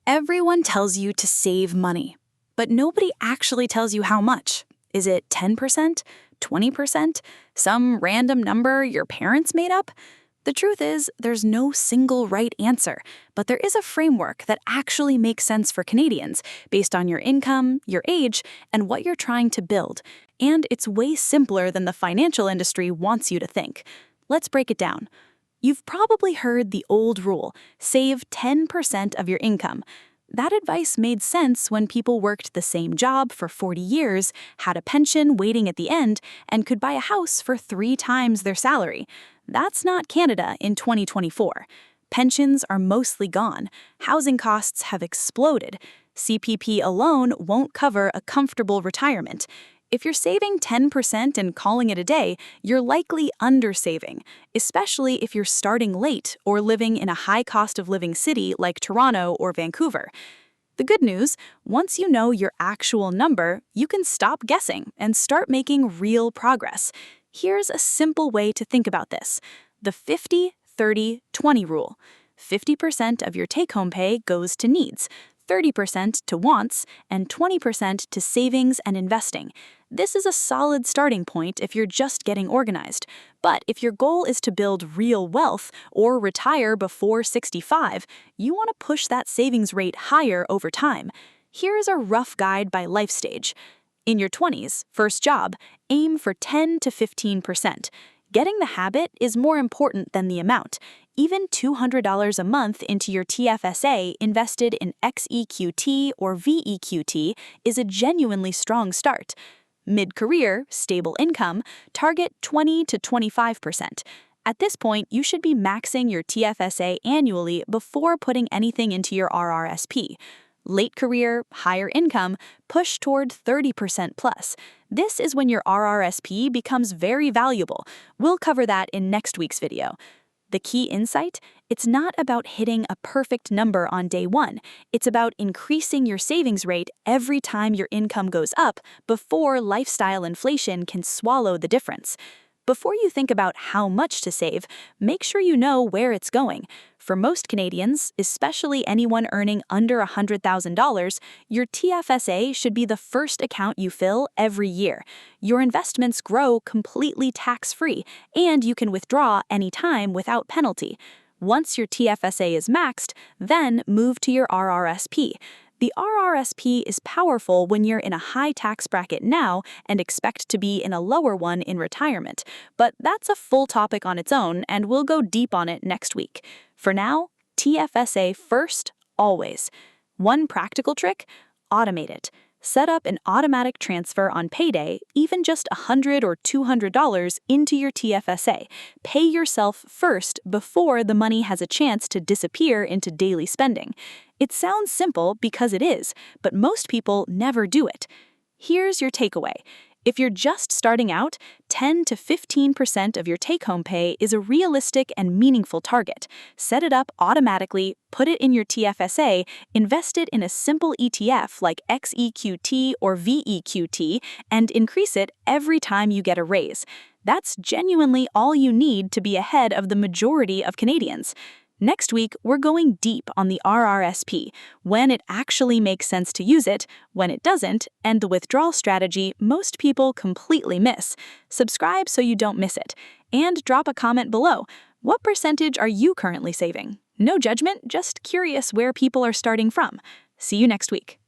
Everyone tells you to save money, but nobody actually tells you how much. Is it 10%? 20%? Some random number your parents made up? The truth is, there's no single right answer, but there is a framework that actually makes sense for Canadians based on your income, your age, and what you're trying to build. And it's way simpler than the financial industry wants you to think. Let's break it down. You've probably heard the old rule, save 10% of your income. That advice made sense when people worked the same job for 40 years, had a pension waiting at the end, and could buy a house for 3 times their salary. That's not Canada in 2024. Pensions are mostly gone. Housing costs have exploded. CPP alone won't cover a comfortable retirement. If you're saving 10% and calling it a day, you're likely undersaving, especially if you're starting late or living in a high cost of living city like Toronto or Vancouver. The good news, once you know your actual number, you can stop guessing and start making real progress. Here's a simple way to think about this: the 50-30-20 rule. 50% of your take-home pay goes to needs, 30% to wants, and 20% to savings and investing. This is a solid starting point if you're just getting organized. But if your goal is to build real wealth or retire before 65, you want to push that savings rate higher over time. Here's a rough guide by life stage. In your 20s, first job, aim for 10 to 15%. Getting the habit is more important than the amount. Even $200 a month into your TFSA invested in XEQT or VEQT is a genuinely strong start. Mid-career, stable income, target 20 to 25%. At this point, you should be maxing your TFSA annually before putting anything into your RRSP. Late career, higher income, push toward 30% plus. This is when your RRSP becomes very valuable. We'll cover that in next week's video. The key insight? It's not about hitting a perfect number on day one. It's about increasing your savings rate every time your income goes up before lifestyle inflation can swallow the difference. Before you think about how much to save, make sure you know where it's going. For most Canadians, especially anyone earning under $100,000, your TFSA should be the first account you fill every year. Your investments grow completely tax-free, and you can withdraw anytime without penalty. Once your TFSA is maxed, then move to your RRSP. The RRSP is powerful when you're in a high tax bracket now and expect to be in a lower one in retirement, but that's a full topic on its own, and we'll go deep on it next week. For now, TFSA first, always. One practical trick: automate it. Set up an automatic transfer on payday, even just $100 or $200 into your TFSA. Pay yourself first before the money has a chance to disappear into daily spending. It sounds simple because it is, but most people never do it. Here's your takeaway. If you're just starting out, 10 to 15% of your take-home pay is a realistic and meaningful target. Set it up automatically, put it in your TFSA, invest it in a simple ETF like XEQT or VEQT, and increase it every time you get a raise. That's genuinely all you need to be ahead of the majority of Canadians. Next week, we're going deep on the RRSP, when it actually makes sense to use it, when it doesn't, and the withdrawal strategy most people completely miss. Subscribe so you don't miss it. And drop a comment below. What percentage are you currently saving? No judgment, just curious where people are starting from. See you next week.